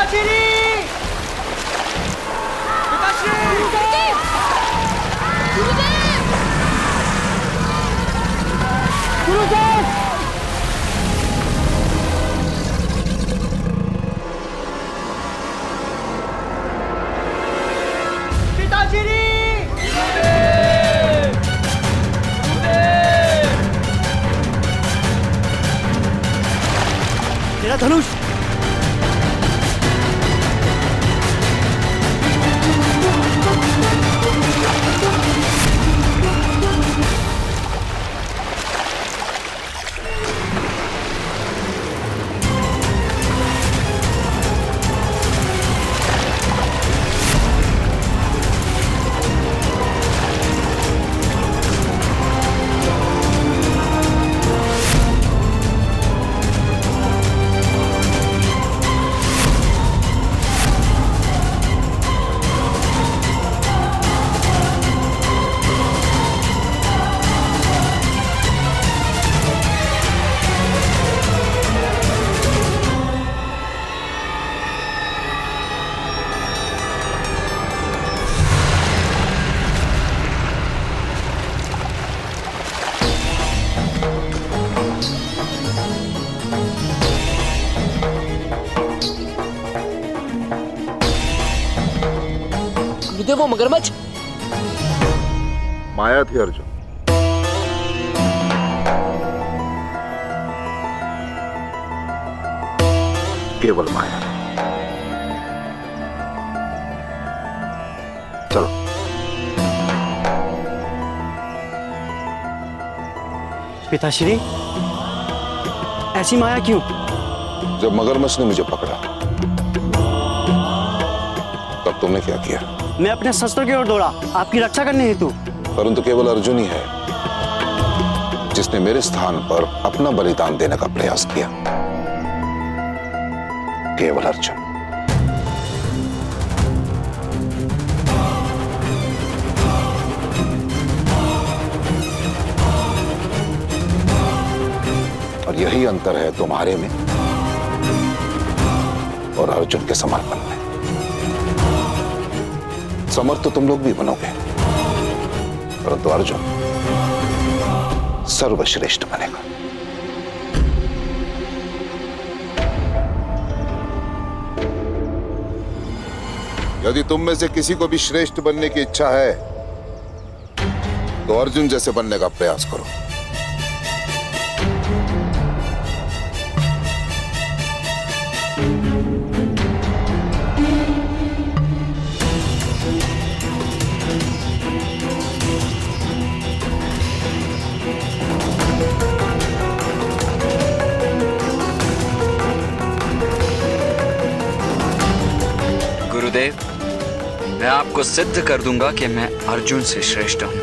पिताश्री! पिताश्री! गुरुदेव! गुरुदेव! गुरुदेव! पिताश्री! तेरा धनुष। गुरुदेव वो मगरमच्छ। माया थी अर्जुन। केवल माया। चलो। पिताश्री, ऐसी माया क्यों? जब मगरमच्छ ने मुझे पकड़ा तब तुमने क्या किया? मैं अपने शस्त्र की ओर दौड़ा, आपकी रक्षा करने हेतु। परंतु केवल अर्जुन ही है जिसने मेरे स्थान पर अपना बलिदान देने का प्रयास किया। केवल अर्जुन। और यही अंतर है तुम्हारे में और अर्जुन के समर्पण में। समर्थ तो तुम लोग भी बनोगे, परंतु अर्जुन सर्वश्रेष्ठ बनेगा। यदि तुम में से किसी को भी श्रेष्ठ बनने की इच्छा है तो अर्जुन जैसे बनने का प्रयास करो। गुरुदेव, मैं आपको सिद्ध कर दूंगा कि मैं अर्जुन से श्रेष्ठ हूं।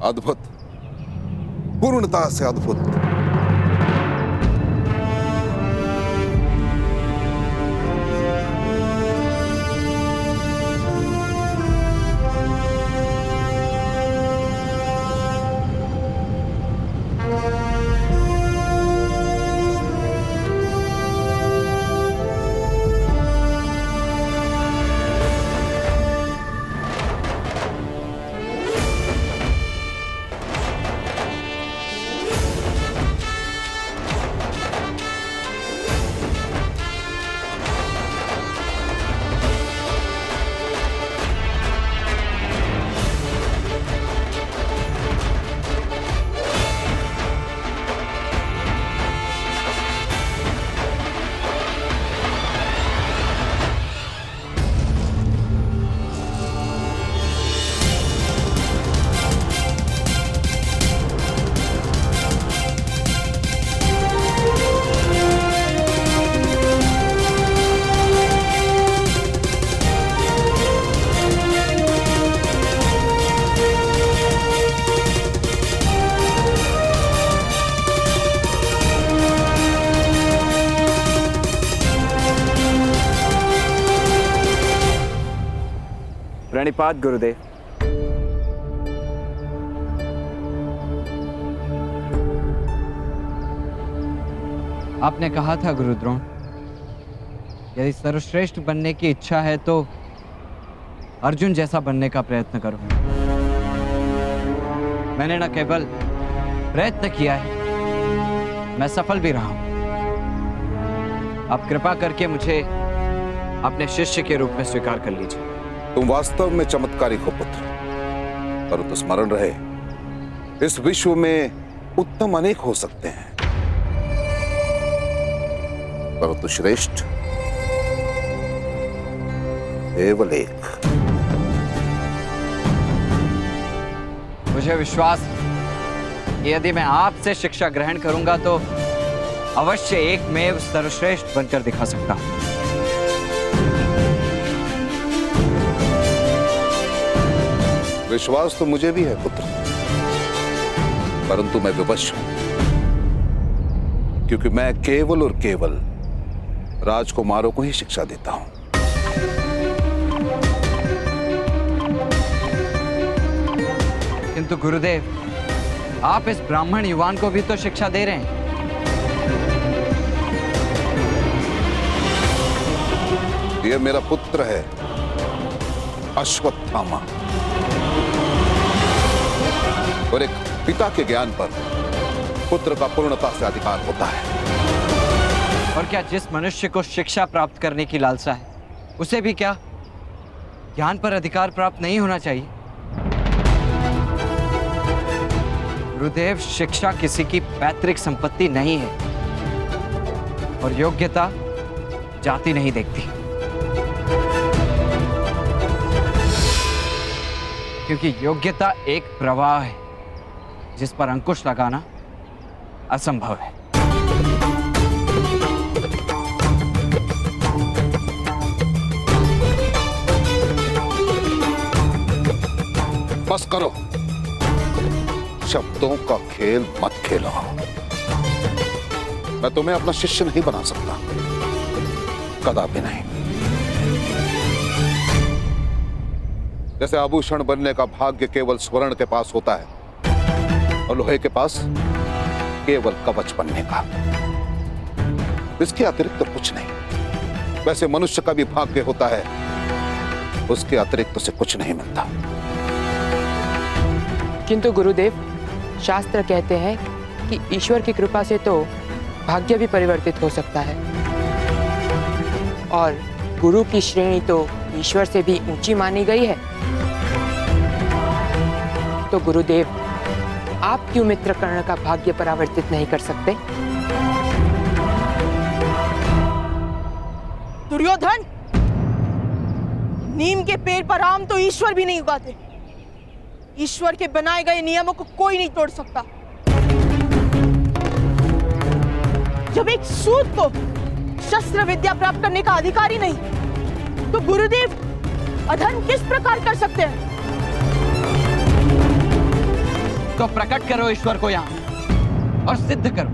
अद्भुत, पूर्णता से अद्भुत। प्रणिपात गुरुदेव। आपने कहा था गुरुद्रोण, यदि सर्वश्रेष्ठ बनने की इच्छा है तो अर्जुन जैसा बनने का प्रयत्न करो। मैंने न केवल प्रयत्न किया है, मैं सफल भी रहा हूं। आप कृपा करके मुझे अपने शिष्य के रूप में स्वीकार कर लीजिए। तुम वास्तव में चमत्कारी हो पुत्र, परंतु स्मरण रहे, इस विश्व में उत्तम अनेक हो सकते हैं, परंतु श्रेष्ठ केवल एक। मुझे विश्वास है कि यदि मैं आपसे शिक्षा ग्रहण करूंगा तो अवश्य एकमेव सर्वश्रेष्ठ बनकर दिखा सकता हूं। विश्वास तो मुझे भी है पुत्र, परंतु मैं विवश हूं, क्योंकि मैं केवल और केवल राजकुमारों को ही शिक्षा देता हूं। किंतु गुरुदेव, आप इस ब्राह्मण युवान को भी तो शिक्षा दे रहे हैं। यह मेरा पुत्र है, अश्वत्थामा, और एक पिता के ज्ञान पर पुत्र का पूर्णता से अधिकार होता है। और क्या जिस मनुष्य को शिक्षा प्राप्त करने की लालसा है, उसे भी क्या ज्ञान पर अधिकार प्राप्त नहीं होना चाहिए? गुरुदेव, शिक्षा किसी की पैतृक संपत्ति नहीं है, और योग्यता जाति नहीं देखती, क्योंकि योग्यता एक प्रवाह है जिस पर अंकुश लगाना असंभव है। बस करो, शब्दों का खेल मत खेलो। मैं तुम्हें अपना शिष्य नहीं बना सकता, कदापि नहीं। जैसे आभूषण बनने का भाग्य केवल स्वर्ण के पास होता है और लोहे के पास केवल कवच बनने का, इसके अतिरिक्त तो कुछ नहीं। वैसे मनुष्य का भी भाग्य होता है, उसके अतिरिक्त उसे कुछ नहीं मिलता। किंतु गुरुदेव, शास्त्र कहते हैं कि ईश्वर की कृपा से तो भाग्य भी परिवर्तित हो सकता है, और गुरु की श्रेणी तो ईश्वर से भी ऊंची मानी गई है। तो गुरुदेव, आप क्यों मित्र कर्ण का भाग्य परावर्तित नहीं कर सकते? दुर्योधन, नीम के पेड़ पर आम तो ईश्वर भी नहीं उगाते। ईश्वर के बनाए गए नियमों को कोई नहीं तोड़ सकता। जब एक सूत को शस्त्र विद्या प्राप्त करने का अधिकार ही नहीं, तो गुरुदेव अधर्म किस प्रकार कर सकते हैं? तो प्रकट करो ईश्वर को यहाँ और सिद्ध करो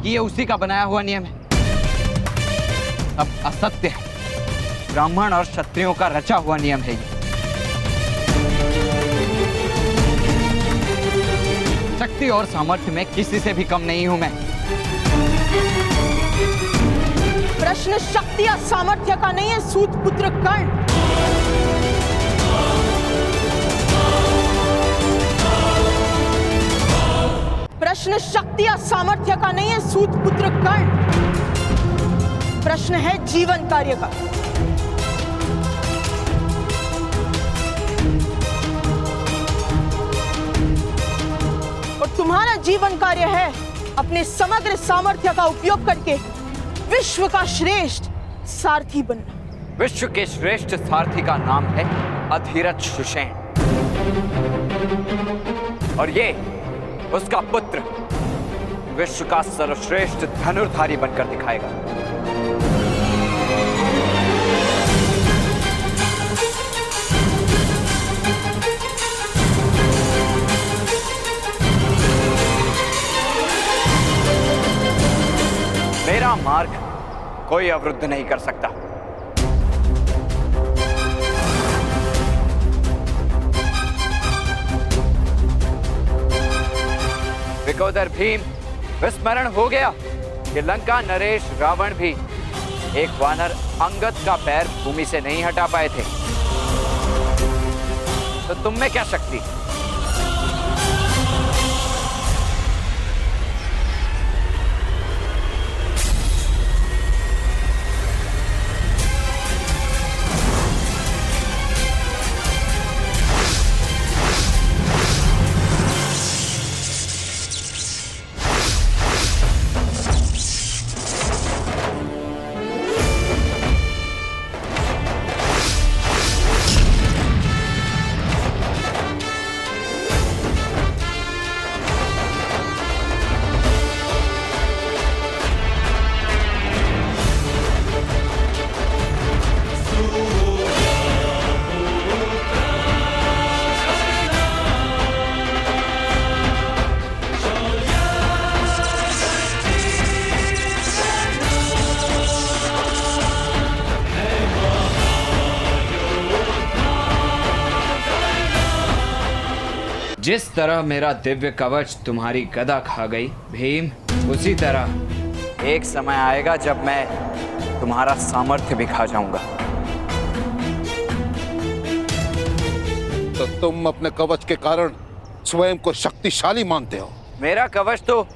कि ये उसी का बनाया हुआ नियम है। अब असत्य है, ब्राह्मण और क्षत्रियों का रचा हुआ नियम है ये। शक्ति और सामर्थ्य में किसी से भी कम नहीं हूं मैं। प्रश्न शक्ति या सामर्थ्य का नहीं है सूत पुत्र कर्ण। प्रश्न शक्ति या सामर्थ्य का नहीं है सूत पुत्र कर्ण। प्रश्न है जीवन कार्य का। और तुम्हारा जीवन कार्य है अपने समग्र सामर्थ्य का उपयोग करके विश्व का श्रेष्ठ सारथी बनना। विश्व के श्रेष्ठ सारथी का नाम है अधीरथ सुषेण और ये उसका पुत्र विश्व का सर्वश्रेष्ठ धनुर्धारी बनकर दिखाएगा। मेरा मार्ग कोई अवरुद्ध नहीं कर सकता। विकोदर भीम, विस्मरण हो गया कि लंका नरेश रावण भी एक वानर अंगद का पैर भूमि से नहीं हटा पाए थे, तो तुम में क्या शक्ति? जिस तरह मेरा दिव्य कवच तुम्हारी गदा खा गई भीम, उसी तरह एक समय आएगा जब मैं तुम्हारा सामर्थ्य भी खा जाऊंगा। तो तुम अपने कवच के कारण स्वयं को शक्तिशाली मानते हो? मेरा कवच तो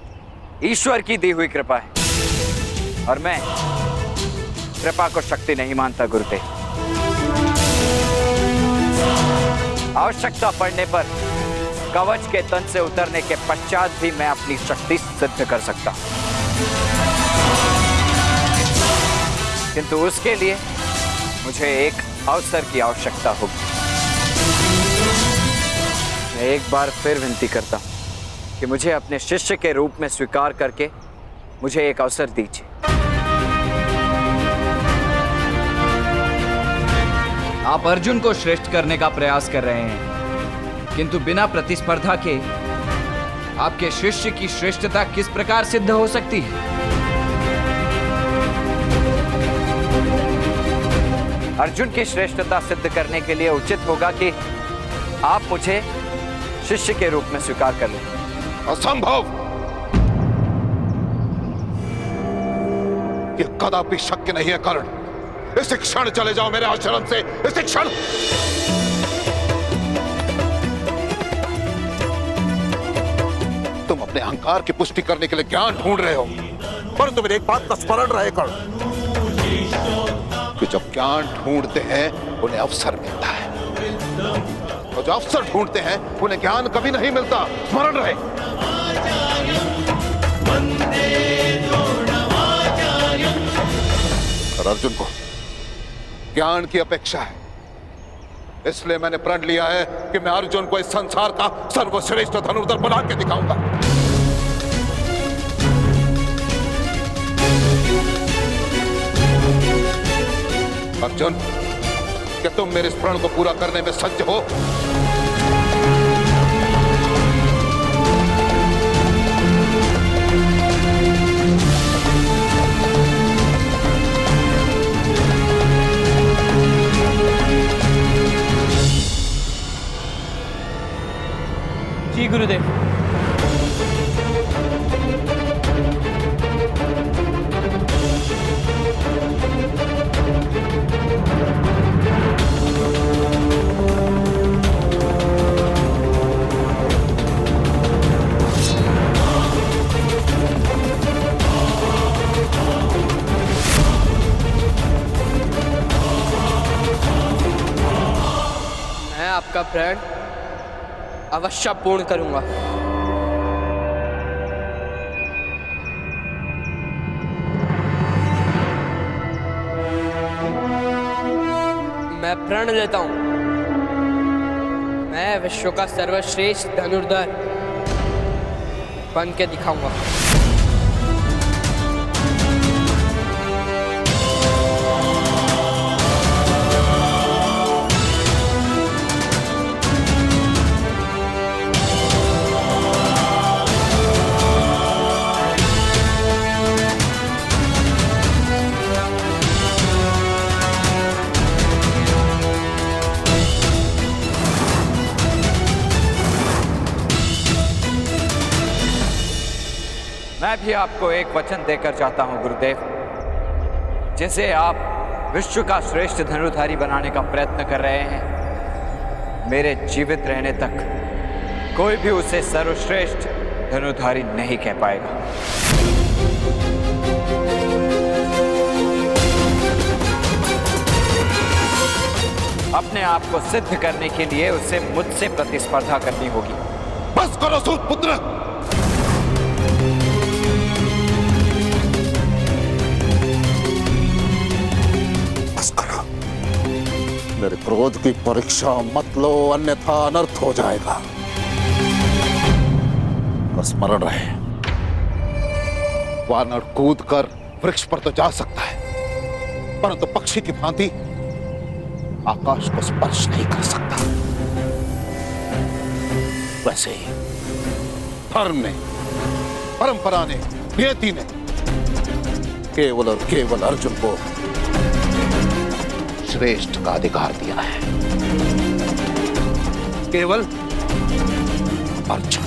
ईश्वर की दी हुई कृपा है और मैं कृपा को शक्ति नहीं मानता गुरुदेव। आवश्यकता पड़ने पर कवच के तन से उतरने के पश्चात भी मैं अपनी शक्ति सिद्ध कर सकता हूं, किंतु उसके लिए मुझे एक अवसर की आवश्यकता होगी। मैं एक बार फिर विनती करता हूं कि मुझे अपने शिष्य के रूप में स्वीकार करके मुझे एक अवसर दीजिए। आप अर्जुन को श्रेष्ठ करने का प्रयास कर रहे हैं, किंतु बिना प्रतिस्पर्धा के आपके शिष्य की श्रेष्ठता किस प्रकार सिद्ध हो सकती है? अर्जुन की श्रेष्ठता सिद्ध करने के लिए उचित होगा कि आप मुझे शिष्य के रूप में स्वीकार कर लें। असंभव! यह कदापि शक्य नहीं है कर्ण। इस क्षण चले जाओ मेरे आश्रम से, इस क्षण। तुम अपने अहंकार की पुष्टि करने के लिए ज्ञान ढूंढ रहे हो, परंतु मेरी एक बात का स्मरण रहे कर्ण कि जब ज्ञान ढूंढते हैं उन्हें अवसर मिलता है, और जो अवसर ढूंढते हैं उन्हें ज्ञान कभी नहीं मिलता। स्मरण रहे। और अर्जुन को ज्ञान की अपेक्षा है, इसलिए मैंने प्रण लिया है कि मैं अर्जुन को इस संसार का सर्वश्रेष्ठ धनुर्धर बना के दिखाऊंगा। अर्जुन, क्या तुम मेरे इस प्रण को पूरा करने में सज्ज हो? गुरुदेव। मैं आपका प्रण अवश्य पूर्ण करूंगा। मैं प्रण लेता हूं, मैं विश्व का सर्वश्रेष्ठ धनुर्धर बन के दिखाऊंगा। मैं भी आपको एक वचन देकर जाता हूं गुरुदेव, जिसे आप विश्व का श्रेष्ठ धनुर्धारी बनाने का प्रयत्न कर रहे हैं। मेरे जीवित रहने तक कोई भी उसे सर्वश्रेष्ठ धनुर्धारी नहीं कह पाएगा। अपने आप को सिद्ध करने के लिए उसे मुझसे प्रतिस्पर्धा करनी होगी। बस करो सूत पुत्र। मेरे क्रोध की परीक्षा मत लो, अन्यथा अनर्थ हो जाएगा। स्मरण रहे, वानर कूद कर वृक्ष पर तो जा सकता है, परंतु पक्षी की भांति आकाश को स्पर्श नहीं कर सकता। वैसे ही धर्म ने, परंपरा ने, नियति ने केवल और केवल अर्जुन को श्रेष्ठ का अधिकार दिया है। केवल अर्जुन।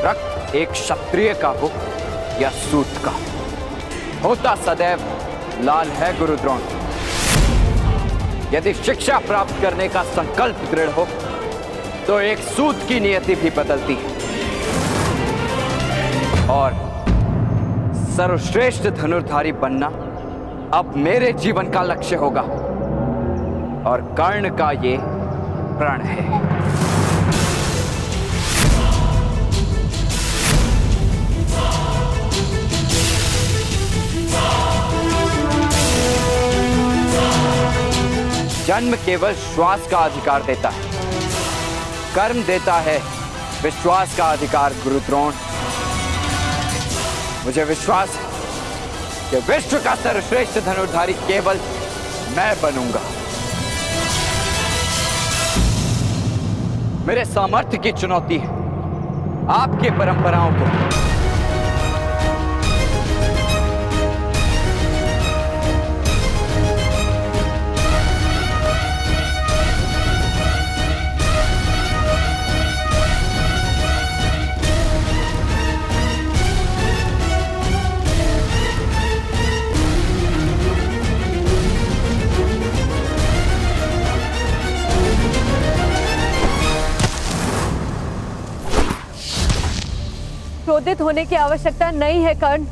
रक्त एक क्षत्रिय का हो या सूत का, होता सदैव लाल है गुरु द्रोण। यदि शिक्षा प्राप्त करने का संकल्प दृढ़ हो तो एक सूत की नियति भी बदलती है, और सर्वश्रेष्ठ धनुर्धारी बनना अब मेरे जीवन का लक्ष्य होगा, और कर्ण का ये प्रण है। जन्म केवल श्वास का अधिकार देता है, कर्म देता है विश्वास का अधिकार गुरु द्रोण। मुझे विश्वास है कि विश्व का सर्वश्रेष्ठ धनुर्धारी केवल मैं बनूंगा। मेरे सामर्थ्य की चुनौती है आपकी परंपराओं को। क्रोधित होने की आवश्यकता नहीं है कर्ण।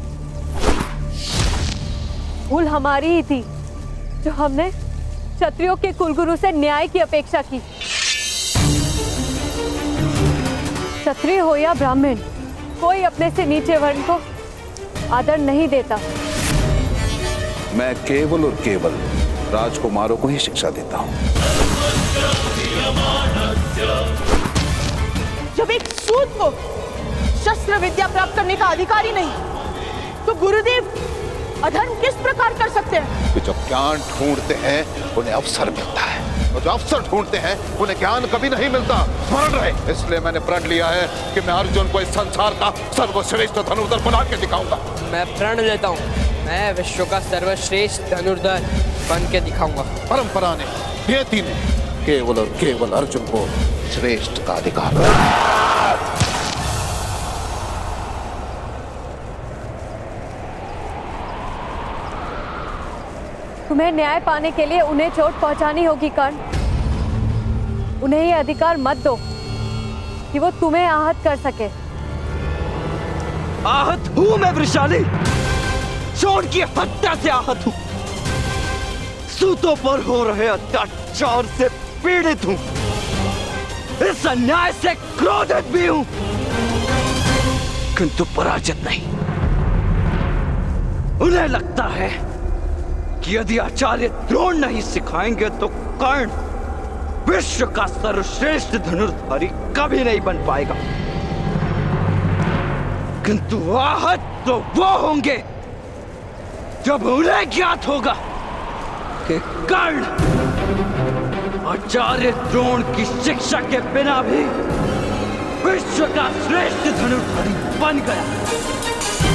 भूल हमारी ही थी जो हमने क्षत्रियों के कुलगुरु से न्याय की अपेक्षा की। क्षत्रिय हो या ब्राह्मण, कोई अपने से नीचे वर्ण को आदर नहीं देता। मैं केवल और केवल राजकुमारों को ही शिक्षा देता हूं। जब एक सूत को शस्त्र विद्या प्राप्त करने का अधिकार ही नहीं, तो गुरुदेव अधर्म किस प्रकार कर सकते हैं? कि जो ज्ञान ढूंढते हैं उन्हें अवसर मिलता है, और जो अवसर ढूंढते हैं उन्हें ज्ञान कभी नहीं मिलता। स्मरण रहे। इसलिए मैंने प्रण लिया है कि मैं अर्जुन को इस संसार का सर्वश्रेष्ठ धनुर्धर बना के दिखाऊंगा। मैं प्रण लेता हूँ, मैं विश्व का सर्वश्रेष्ठ धनुर्धर बन के दिखाऊंगा। परंपरा ने, नियति ने केवल और केवल अर्जुन को श्रेष्ठ का अधिकार दिया। तुम्हें न्याय पाने के लिए उन्हें चोट पहुंचानी होगी कर्ण। उन्हें ये अधिकार मत दो कि वो तुम्हें आहत कर सके। आहत हूं मैं वृषाली, चोट की हत्या से आहत हूं, सूतों पर हो रहे अत्याचार से पीड़ित हूं, इस अन्याय से क्रोधित भी हूं, किंतु पराजित नहीं। उन्हें लगता है कि यदि आचार्य द्रोण नहीं सिखाएंगे तो कर्ण विश्व का सर्वश्रेष्ठ धनुर्धारी कभी नहीं बन पाएगा। किंतु आहत तो वो होंगे जब उन्हें ज्ञात होगा कि कर्ण आचार्य द्रोण की शिक्षा के बिना भी विश्व का श्रेष्ठ धनुर्धारी बन गया।